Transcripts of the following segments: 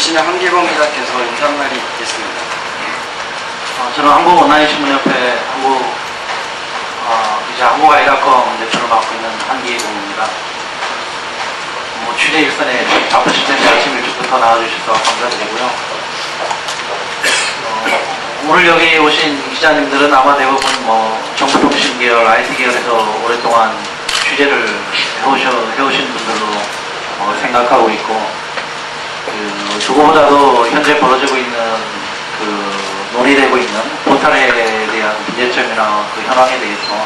인신의 한기범 기자께서 인사말이 있겠습니다. 저는 한국온라인신문협회 한국아이닷컴 대표를 맡고 있는 한기범입니다. 취재 일선에 바쁘실 텐데 아침 일찍부터 나와주셔서 감사드리고요. 오늘 여기 오신 기자님들은 아마 대부분 정보통신 계열, IT 계열에서 오랫동안 취재를 해오신 분들로 생각하고 있고, 누구보다도 현재 벌어지고 있는 논의되고 있는 포탈에 대한 문제점이나 그 현황에 대해서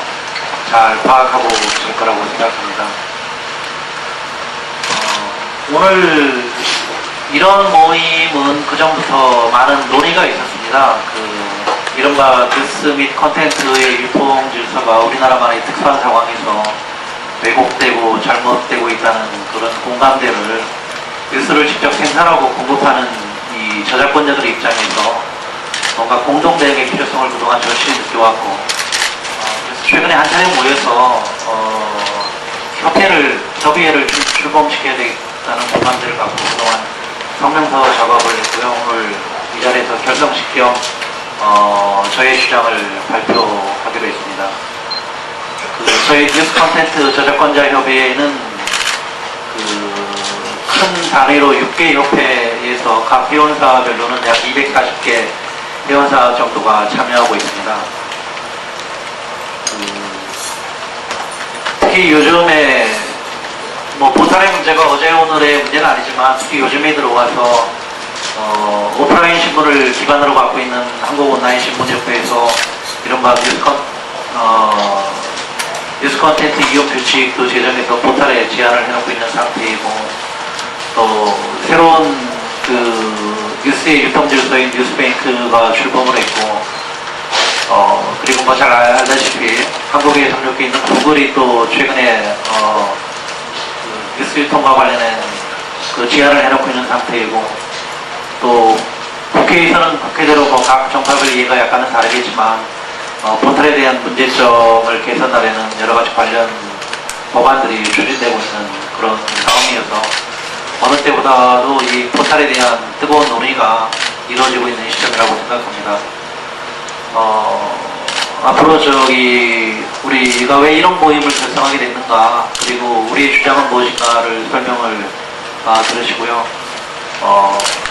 잘 파악하고 있을 거라고 생각합니다. 오늘 이런 모임은 그전부터 많은 논의가 있었습니다. 이른바 뉴스 및 컨텐츠의 유통 질서가 우리나라만의 특수한 상황에서 왜곡되고 잘못되고 있다는 그런 공감대를 뉴스를 직접 생산하고 공급하는 이 저작권자들의 입장에서 뭔가 공동대응의 필요성을 그동안 절실히 느껴왔고, 그래서 최근에 한 차례 모여서 협의회를 출범시켜야 되겠다는 공감대를 갖고 그동안 성명서 작업을 했고요. 오늘 이 자리에서 결성식 겸 저의 주장을 발표하기로 했습니다. 저희 뉴스 콘텐츠 저작권자 협의회는 큰 단위로 6개 협회에서 각 회원사별로는 약 240개 회원사 정도가 참여하고 있습니다. 특히 요즘에 포탈의 문제가 어제 오늘의 문제는 아니지만 특히 요즘에 들어와서 오프라인 신문을 기반으로 갖고 있는 한국온라인신문협회에서 이른바 뉴스 콘텐츠 이용 규칙도 제정해서 포탈에 제한을 해놓고 있는 상태이고, 또 새로운 뉴스의 유통 질서인 뉴스뱅크가 출범을 했고, 그리고 잘 알다시피 한국에 등록해 있는 구글이 또 최근에 뉴스 유통과 관련된 제한을 해놓고 있는 상태이고, 또 국회에서는 국회대로 각 정파별 이해가 약간은 다르겠지만 포털에 대한 문제점을 개선하려는 여러 가지 관련 법안들이 추진되고 있는 그런 상황이어서 어느 때보다도 이 포털에 대한 뜨거운 논의가 이루어지고 있는 시점이라고 생각합니다. 앞으로 우리가 왜 이런 모임을 결성하게 됐는가, 그리고 우리의 주장은 무엇인가를 설명을 들으시고요.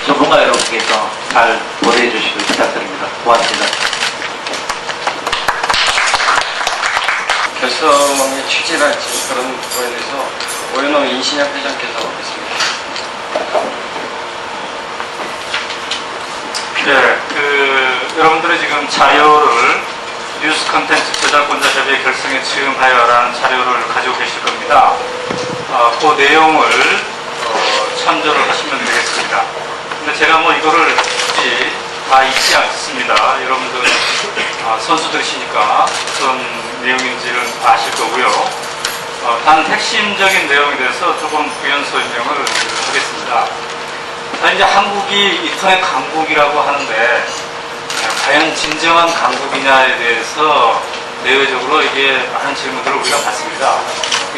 전문가 여러분께서 잘 보도해 주시길 부탁드립니다. 고맙습니다. 결성의 취지랄지 그런 부분에 대해서 오연호 인신협 회장께서 하겠습니다. 네, 여러분들이 지금 자료를 뉴스 컨텐츠 저작권자 협의회 결성에 지음하여라는 자료를 가지고 계실 겁니다. 그 내용을 참조를 하시면 되겠습니다. 근데 제가 이거를 굳이 다 읽지 않습니다. 여러분들 선수들이시니까 어떤 내용인지를 아실 거고요. 단 핵심적인 내용에 대해서 조금 부연 설명을 하겠습니다. 이제 한국이 인터넷 강국이라고 하는데 과연 진정한 강국이냐에 대해서 내외적으로 이게 많은 질문들을 우리가 받습니다.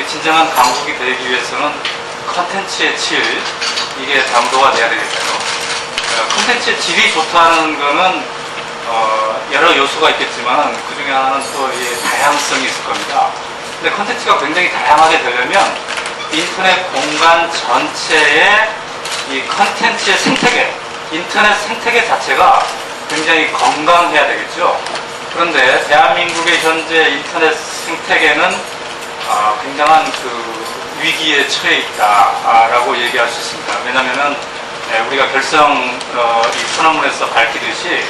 진정한 강국이 되기 위해서는 컨텐츠의 질, 이게 담보가 돼야 되겠죠. 컨텐츠의 질이 좋다는 거는 여러 요소가 있겠지만 그 중에 하나는 또 다양성이 있을 겁니다. 근데 컨텐츠가 굉장히 다양하게 되려면 인터넷 공간 전체의 이 컨텐츠의 생태계, 인터넷 생태계 자체가 굉장히 건강해야 되겠죠. 그런데 대한민국의 현재 인터넷 생태계는 굉장한 위기에 처해 있다라고 얘기할 수 있습니다. 왜냐하면은 우리가 결성 이 선언문에서 밝히듯이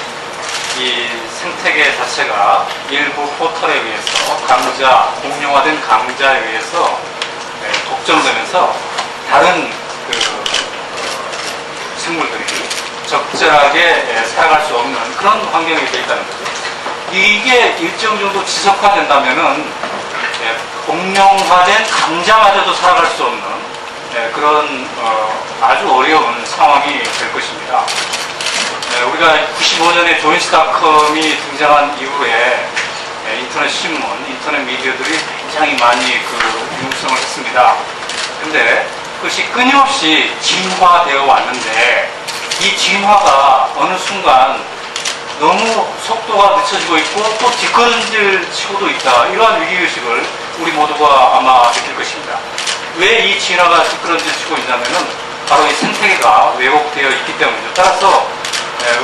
이 생태계 자체가 일부 포털에 의해서 공룡화된 강자에 의해서 독점되면서 다른 생물들이 적절하게 살아갈 수 없는 그런 환경이 되어 있다는 거죠. 이게 일정 정도 지속화된다면은 공룡화된 강자마저도 살아갈 수 없는 그런 아주 어려운 상황이 될 것입니다. 우리가 95년에 조인스닷컴이 등장한 이후에 인터넷 신문, 인터넷 미디어들이 굉장히 많이 융성을 했습니다. 근데 그것이 끊임없이 진화되어 왔는데 이 진화가 어느 순간 너무 속도가 늦춰지고 있고 또 뒷걸음질 치고도 있다. 이러한 위기의식을 우리 모두가 아마 느낄 것입니다. 왜 이 진화가 뒷걸음질 치고 있냐면은 바로 이 생태계가 왜곡되어 있기 때문이죠. 따라서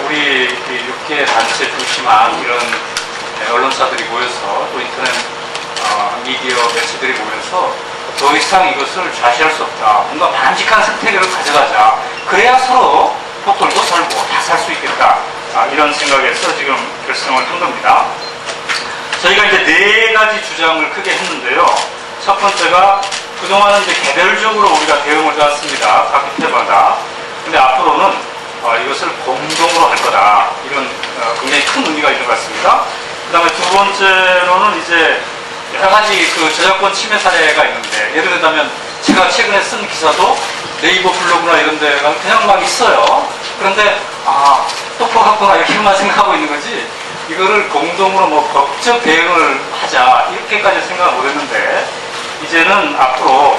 우리 6개 단체 중심한 이런 언론사들이 모여서 또 인터넷 미디어 매체들이 모여서 더 이상 이것을 좌시할 수 없다. 뭔가 바람직한 생태계를 가져가자. 그래야 서로 포털도 살고 다 살 수 있겠다. 이런 생각에서 지금 결성을 한 겁니다. 저희가 이제 4가지 주장을 크게 했는데요. 첫 번째가 그동안은 이제 개별적으로 우리가 대응을 해왔습니다. 각 주체마다. 근데 앞으로는 이것을 공동으로 할 거다. 이런 굉장히 큰 의미가 있는 것 같습니다. 그 다음에 두 번째로는 이제 여러 가지 그 저작권 침해 사례가 있는데, 예를 들자면 제가 최근에 쓴 기사도 네이버 블로그나 이런 데가 그냥 막 있어요. 그런데 똑똑하구나 이렇게만 생각하고 있는 거지, 이거를 공동으로 뭐 법적 대응을 하자 이렇게까지 생각을 못했는데, 이제는 앞으로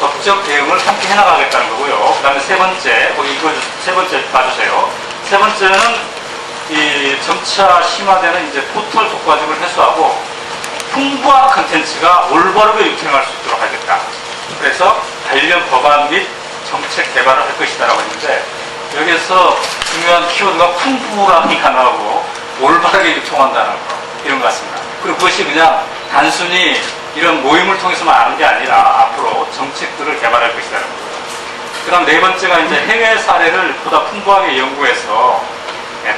법적 대응을 함께 해나가겠다는 거고요. 그 다음에 세 번째, 거기 이거 세 번째 봐주세요. 세 번째는 이 점차 심화되는 이제 포털 독과점을 해소하고 풍부한 컨텐츠가 올바르게 유통할 수 있도록 하겠다. 그래서 관련 법안 및 정책 개발을 할 것이다라고 했는데, 여기에서 중요한 키워드가 풍부함이 가능하고 올바르게 유통한다는 거, 이런 것 같습니다. 그리고 그것이 그냥 단순히 이런 모임을 통해서만 아는 게 아니라 앞으로 정책들을 개발할 것이라는 거예요. 그 다음 네 번째가 이제 해외 사례를 보다 풍부하게 연구해서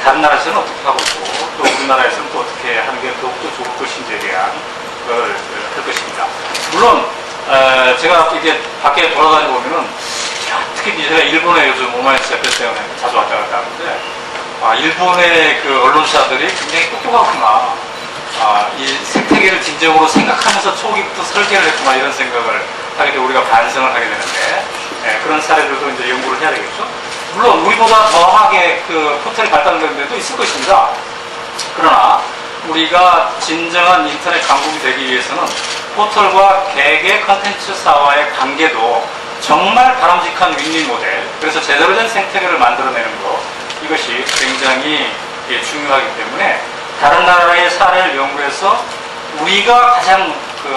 다른 나라에서는 어떻게 하고 있고 또 우리나라에서는 또 어떻게 하는 게 더욱더 좋을 것인지에 대한 걸 할 것입니다. 물론 제가 이게 밖에 돌아다니고 보면은 특히 제가 일본에 요즘 오마이뉴스 대표 때문에 자주 왔다 갔다 하는데, 일본의 그 언론사들이 굉장히 똑똑하구나. 이 생태계를 진정으로 생각하면서 초기부터 설계를 했구나, 이런 생각을 하게 되고 우리가 반성을 하게 되는데, 그런 사례들도 이제 연구를 해야 되겠죠. 물론 우리보다 더하게 그 포털이 발달된 데도 있을 것입니다. 그러나 우리가 진정한 인터넷 강국이 되기 위해서는 포털과 개개 컨텐츠사와의 관계도 정말 바람직한 윈윈 모델, 그래서 제대로 된 생태계를 만들어내는 것, 이것이 굉장히 중요하기 때문에 다른 나라의 사례를 연구해서 우리가 가장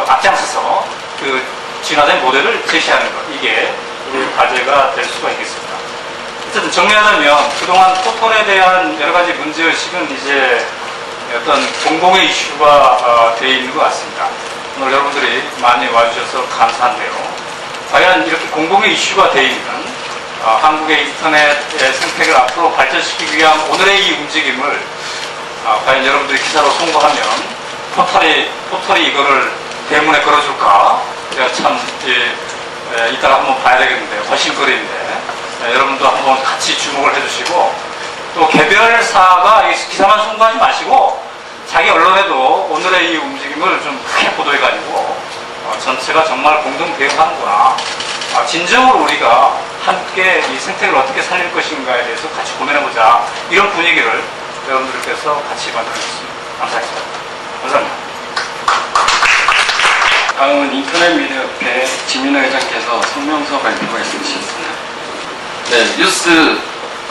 앞장서서 그 진화된 모델을 제시하는 것, 이게 우리 과제가 될 수가 있겠습니다. 어쨌든 정리하자면 그동안 포털에 대한 여러 가지 문제의식은 이제 어떤 공공의 이슈가 되어 있는 것 같습니다. 오늘 여러분들이 많이 와주셔서 감사한데요. 과연 이렇게 공공의 이슈가 되어 있는 한국의 인터넷의 생태계를 앞으로 발전시키기 위한 오늘의 이 움직임을 과연 여러분들이 기사로 송고하면 포털이 이거를 대문에 걸어줄까? 제가 참 이따가 한번 봐야 되겠는데, 허심거리인데 여러분도 한번 같이 주목을 해주시고, 또 개별사가 기사만 송고하지 마시고 자기 언론에도 오늘의 이 움직임을 좀 크게 보도해가지고 전체가 정말 공동 대응하는구나, 진정으로 우리가 함께 이 생태계를 어떻게 살릴 것인가에 대해서 같이 고민해보자, 이런 분위기를 여러분들께서 같이 만들어주셨습니다. 감사합니다. 감사합니다. 다음은 인터넷 미디어협회 지민호 회장께서 성명서 발표가 있으시겠습니다. 네, 뉴스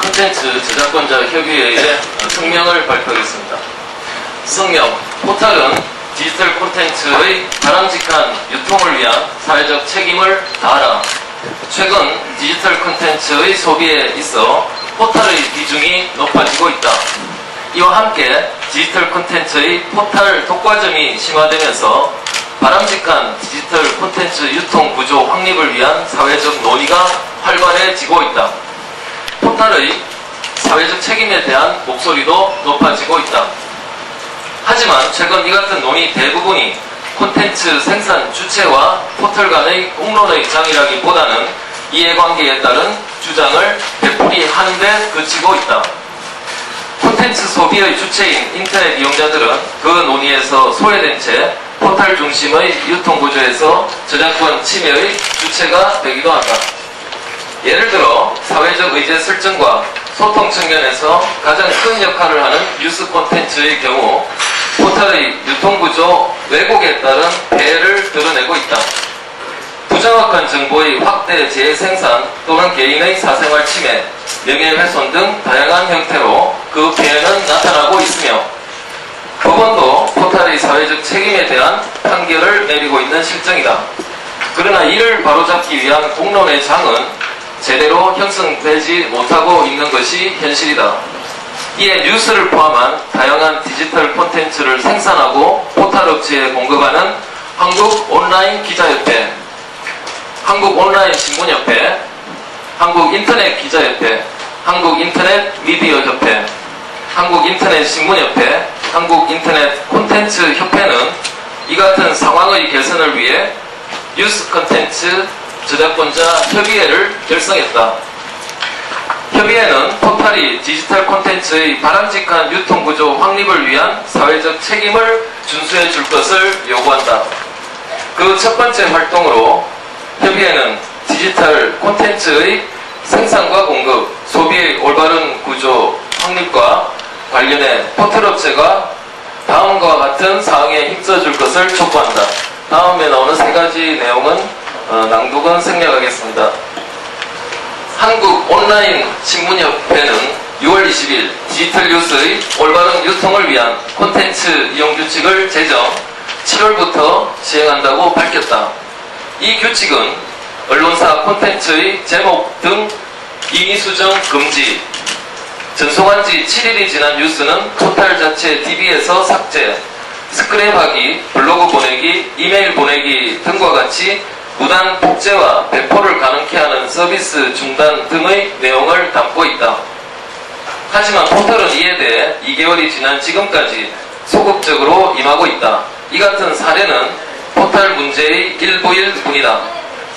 콘텐츠 저작권자 협의회의 성명을 발표하겠습니다. 성명, 포털은 디지털 콘텐츠의 바람직한 유통을 위한 사회적 책임을 다하라. 최근 디지털 콘텐츠의 소비에 있어 포털의 비중이 높아지고 있다. 이와 함께 디지털 콘텐츠의 포털 독과점이 심화되면서 바람직한 디지털 콘텐츠 유통 구조 확립을 위한 사회적 논의가 활발해지고 있다. 포털의 사회적 책임에 대한 목소리도 높아지고 있다. 하지만 최근 이 같은 논의 대부분이 콘텐츠 생산 주체와 포털 간의 공론의 장이라기보다는 이해관계에 따른 주장을 되풀이하는 데 그치고 있다. 콘텐츠 소비의 주체인 인터넷 이용자들은 그 논의에서 소외된 채 포털 중심의 유통구조에서 저작권 침해의 주체가 되기도 한다. 예를 들어 사회적 의제 설정과 소통 측면에서 가장 큰 역할을 하는 뉴스 콘텐츠의 경우 포털의 유통구조 왜곡에 따른 폐해를 드러내고 있다. 부정확한 정보의 확대 재생산 또는 개인의 사생활 침해, 명예훼손 등 다양한 형태로 그 피해는 나타나고 있으며 법원도 포탈의 사회적 책임에 대한 판결을 내리고 있는 실정이다. 그러나 이를 바로잡기 위한 공론의 장은 제대로 형성되지 못하고 있는 것이 현실이다. 이에 뉴스를 포함한 다양한 디지털 콘텐츠를 생산하고 포탈업체에 공급하는 한국온라인기자협회, 한국온라인신문협회, 한국인터넷기자협회, 한국인터넷미디어협회, 한국인터넷신문협회, 한국인터넷콘텐츠협회는 이 같은 상황의 개선을 위해 뉴스 콘텐츠 저작권자 협의회를 결성했다. 협의회는 포탈이 디지털 콘텐츠의 바람직한 유통구조 확립을 위한 사회적 책임을 준수해 줄 것을 요구한다. 그 첫 번째 활동으로 협의회는 디지털 콘텐츠의 생산과 공급, 소비의 올바른 구조 확립과 관련해 포털업체가 다음과 같은 사항에 힘써줄 것을 촉구한다. 다음에 나오는 세 가지 내용은 낭독은 생략하겠습니다. 한국온라인신문협회는 6월 20일 디지털 뉴스의 올바른 유통을 위한 콘텐츠 이용 규칙을 제정 7월부터 시행한다고 밝혔다. 이 규칙은 언론사 콘텐츠의 제목 등 임의 수정 금지, 전송한 지 7일이 지난 뉴스는 포탈 자체 DB에서 삭제, 스크랩하기, 블로그 보내기, 이메일 보내기 등과 같이 무단 복제와 배포를 가능케 하는 서비스 중단 등의 내용을 담고 있다. 하지만 포털은 이에 대해 2개월이 지난 지금까지 소극적으로 임하고 있다. 이 같은 사례는 포털 문제의 일부일 뿐이다.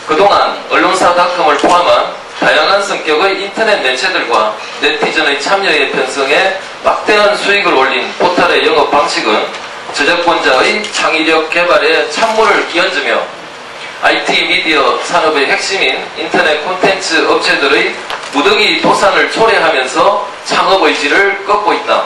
그동안 언론사닷컴을 포함한 다양한 성격의 인터넷 매체들과 네티즌의 참여에 편성해 막대한 수익을 올린 포털의 영업 방식은 저작권자의 창의력 개발에 찬물을 끼얹으며 IT 미디어 산업의 핵심인 인터넷 콘텐츠 업체들의 무더기 도산을 초래하면서 창업 의지를 꺾고 있다.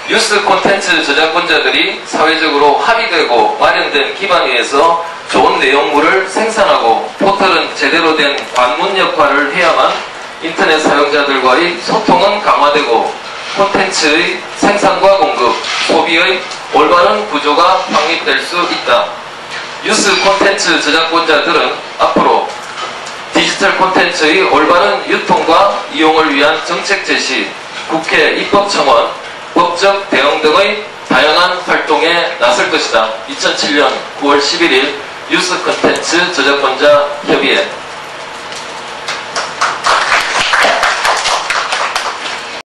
뉴스 콘텐츠 저작권자들이 사회적으로 합의되고 마련된 기반 위에서 좋은 내용물을 생산하고 포털은 제대로 된 관문 역할을 해야만 인터넷 사용자들과의 소통은 강화되고 콘텐츠의 생산과 공급, 소비의 올바른 구조가 확립될 수 있다. 뉴스 콘텐츠 저작권자들은 앞으로 디지털 콘텐츠의 올바른 유통과 이용을 위한 정책 제시, 국회 입법청원, 법적 대응 등의 다양한 활동에 나설 것이다. 2007년 9월 11일 뉴스 콘텐츠 저작권자 협의회